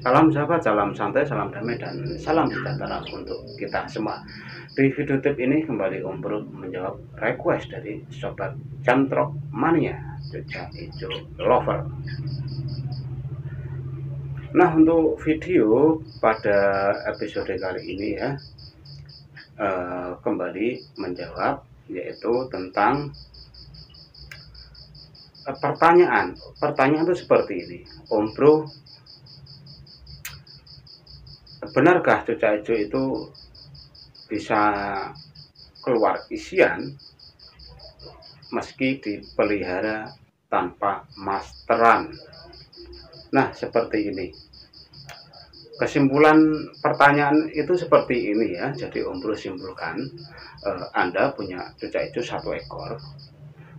Salam sahabat, salam santai, salam damai, dan salam sejahtera untuk kita semua. Di video tip ini kembali Om Bro menjawab request dari Sobat Cantrok Mania Cuca Hijau Lover. Nah, untuk video pada episode kali ini ya, kembali menjawab, yaitu tentang pertanyaan itu seperti ini. Om Bro, benarkah cuca hijau itu bisa keluar isian meski dipelihara tanpa masteran? Nah, seperti ini. Kesimpulan pertanyaan itu seperti ini ya. Jadi Om Bro simpulkan, Anda punya cuca hijau 1 ekor,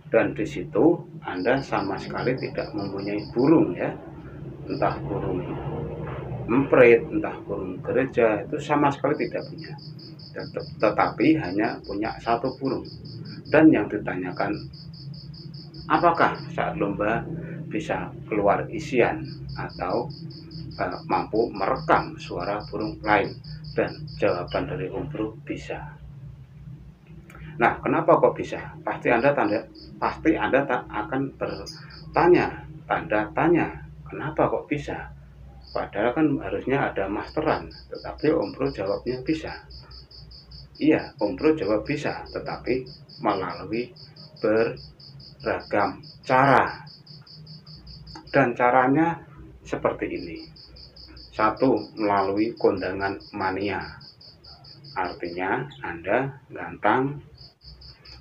dan di situ Anda sama sekali tidak mempunyai burung ya, entah burung emprit, entah burung gereja, itu sama sekali tidak punya. Tetapi hanya punya 1 burung. Dan yang ditanyakan, apakah saat lomba bisa keluar isian atau mampu merekam suara burung lain? Dan jawaban dari Om Bro, bisa. Nah, kenapa kok bisa? Pasti Anda akan bertanya, tanda tanya, kenapa kok bisa? Padahal kan harusnya ada masteran, tetapi Om Bro jawabnya bisa. Iya, Om Bro jawab bisa, tetapi melalui beragam cara. Dan caranya seperti ini. 1, melalui kondangan mania. Artinya Anda gantang,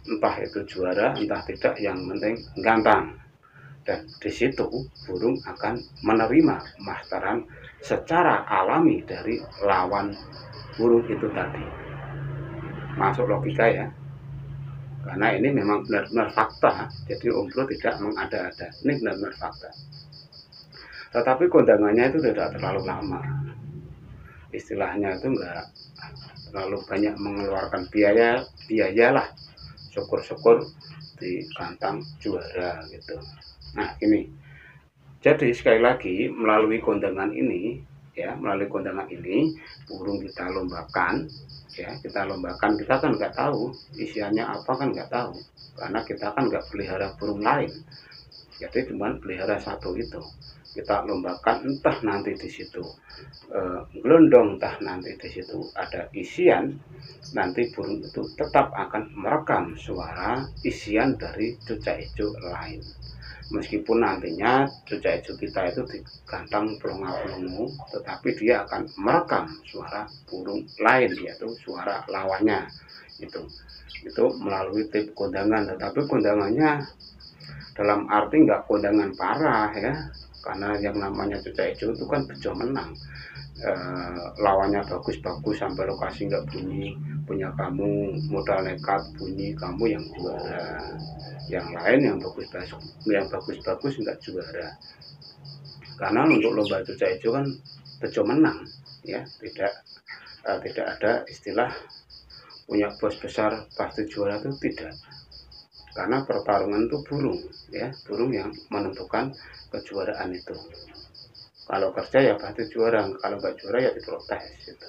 entah itu juara, entah tidak, yang penting gantang. Dan di situ burung akan menerima masteran secara alami dari lawan burung itu tadi. Masuk logika ya? Karena ini memang benar-benar fakta. Jadi Om Bro tidak mengada-ada. Ini benar-benar fakta. Tetapi kondangannya itu tidak terlalu lama. Istilahnya itu enggak terlalu banyak mengeluarkan biaya lah. Syukur-syukur di kantang juara gitu. Nah, ini. Jadi sekali lagi, melalui kondangan ini ya, burung kita lombakan ya, kita kan nggak tahu isiannya apa, kan nggak tahu, karena kita kan nggak pelihara burung lain. Jadi cuma pelihara 1 itu. Kita lombakan, entah nanti di situ gelondong, entah nanti di situ ada isian, nanti burung itu tetap akan merekam suara isian dari cuca hijau lain. Meskipun nantinya cuca hijau kita itu digantang pelongo-pelongo, tetapi dia akan merekam suara burung lain, yaitu suara lawannya. Itu melalui tip kondangan, tetapi kondangannya dalam arti nggak kondangan parah ya, karena yang namanya cuca hijau itu kan bejo menang. Lawannya bagus-bagus sampai lokasi nggak bunyi, punya kamu modal nekat bunyi, kamu yang juara. Yang lain yang bagus-bagus nggak juara. Karena untuk lomba cuca hijau kan bejo menang ya, tidak ada istilah punya bos besar pasti juara, itu tidak. Karena pertarungan itu burung ya, burung yang menentukan kejuaraan itu. Kalau kerja ya pasti juara, kalau nggak juara ya diprotes gitu.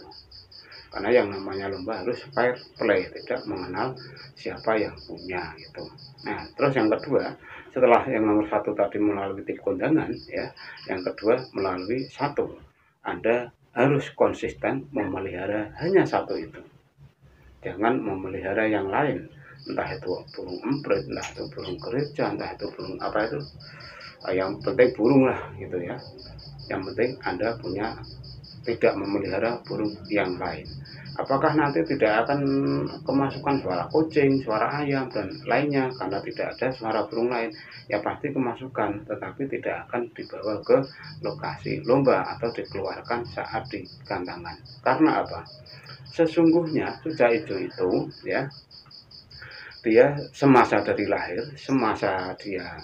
Karena yang namanya lomba harus fair play, tidak mengenal siapa yang punya gitu. Nah, terus yang kedua, setelah yang nomor 1 tadi melalui tip kondangan ya, yang kedua melalui 1, Anda harus konsisten memelihara hanya 1 itu. Jangan memelihara yang lain, entah itu burung emprit, entah itu burung gereja, entah itu burung apa itu, yang penting burung lah gitu ya. Yang penting Anda tidak memelihara burung yang lain. Apakah nanti tidak akan kemasukan suara kucing, suara ayam, dan lainnya karena tidak ada suara burung lain? Ya pasti kemasukan, tetapi tidak akan dibawa ke lokasi lomba atau dikeluarkan saat di gantangan. Karena apa? Sesungguhnya cuca hijau itu ya, dia semasa dari lahir, semasa dia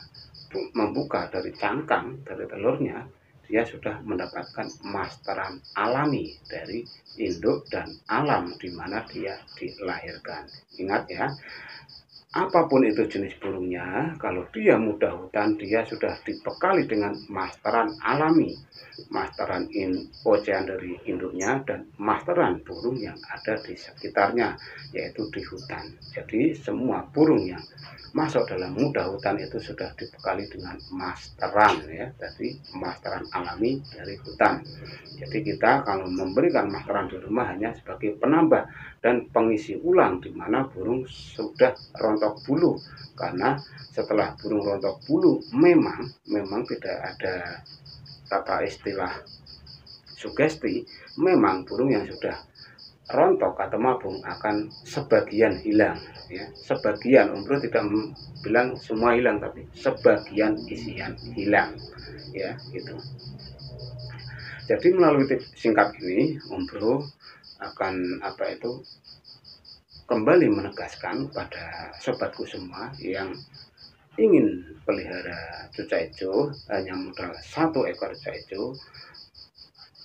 membuka dari cangkang, dari telurnya, dia sudah mendapatkan masteran alami dari induk dan alam di mana dia dilahirkan. Ingat ya, apapun itu jenis burungnya, kalau dia muda hutan, dia sudah dibekali dengan masteran alami, masteran ocehan dari induknya, dan masteran burung yang ada di sekitarnya, yaitu di hutan. Jadi semua burung yang masuk dalam muda hutan itu sudah dibekali dengan masteran, ya, jadi masteran alami dari hutan. Jadi kita kalau memberikan masteran di rumah hanya sebagai penambah dan pengisi ulang, di mana burung sudah rontok bulu. Karena setelah burung rontok bulu memang tidak ada kata istilah sugesti, memang burung yang sudah rontok atau mabung akan sebagian hilang, ya, sebagian. Om Bro tidak bilang semua hilang, tapi sebagian isian hilang, ya, gitu. Jadi melalui tips singkat ini, Om Bro akan kembali menegaskan pada sobatku semua yang ingin pelihara cucak hijau, hanya modal 1 ekor cucak hijau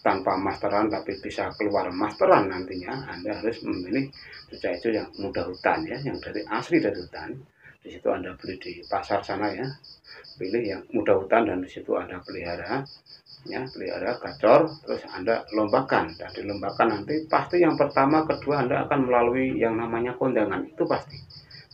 tanpa masteran, tapi bisa keluar masteran nantinya. Anda harus memilih cucak hijau yang muda hutan, ya, yang asli dari hutan. Di situ Anda beli di pasar sana, ya, pilih yang muda hutan, dan di situ Anda pelihara, ya, pelihara gacor, terus Anda lombakan, dan dilombakan nanti pasti yang pertama kedua Anda akan melalui yang namanya kondangan, itu pasti.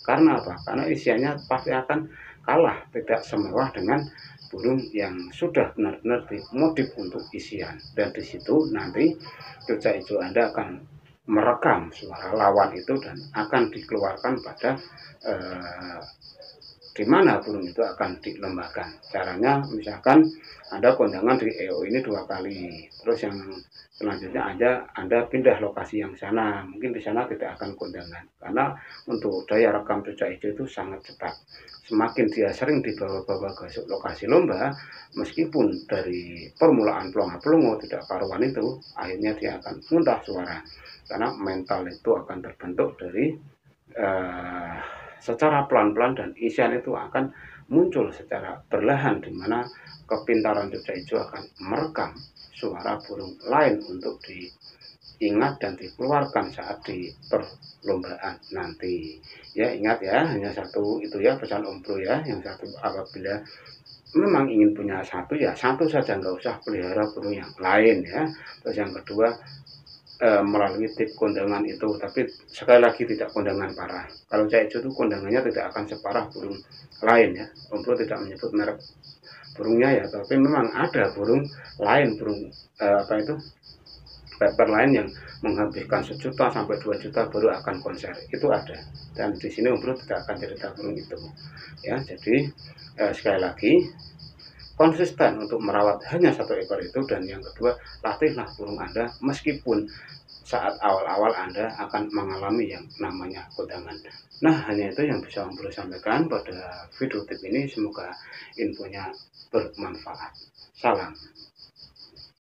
Karena apa? Karena isiannya pasti akan kalah, tidak semewah dengan burung yang sudah benar-benar dimodif untuk isian. Dan di situ nanti cucak hijau Anda akan merekam suara lawan itu dan akan dikeluarkan pada di mana burung itu akan dilombakan. Caranya misalkan Anda kondangan di EO ini 2 kali, terus yang selanjutnya Anda pindah lokasi yang sana, mungkin di sana tidak akan kondangan, karena untuk daya rekam cucak hijau itu sangat cepat. Semakin dia sering dibawa-bawa ke lokasi lomba, meskipun dari permulaan pelongo-pelongo tidak karuan itu, akhirnya dia akan muntah suara, karena mental itu akan terbentuk dari secara pelan-pelan, dan isian itu akan muncul secara perlahan, di mana kepintaran cucak hijau akan merekam suara burung lain untuk diingat dan dikeluarkan saat di perlombaan nanti. Ya, ingat ya, hanya satu itu ya pesan Om Bro ya. Yang satu, apabila memang ingin punya satu, ya satu saja, nggak usah pelihara burung yang lain, ya. Terus yang kedua, melalui tip kondangan itu, tapi sekali lagi tidak kondangan parah. Kalau cucak hijau itu kondangannya tidak akan separah burung lain, ya. Om Bro tidak menyebut merek burungnya, ya, tapi memang ada burung lain, burung paper lain yang menghabiskan 1 juta sampai 2 juta baru akan konser, itu ada. Dan di sini Om Bro tidak akan cerita burung itu, ya. Jadi sekali lagi, konsisten untuk merawat hanya 1 ekor itu, dan yang kedua, latihlah burung Anda meskipun saat awal-awal Anda akan mengalami yang namanya kondangan. Nah, hanya itu yang bisa Om Bro sampaikan pada video tip ini. Semoga infonya bermanfaat. Salam.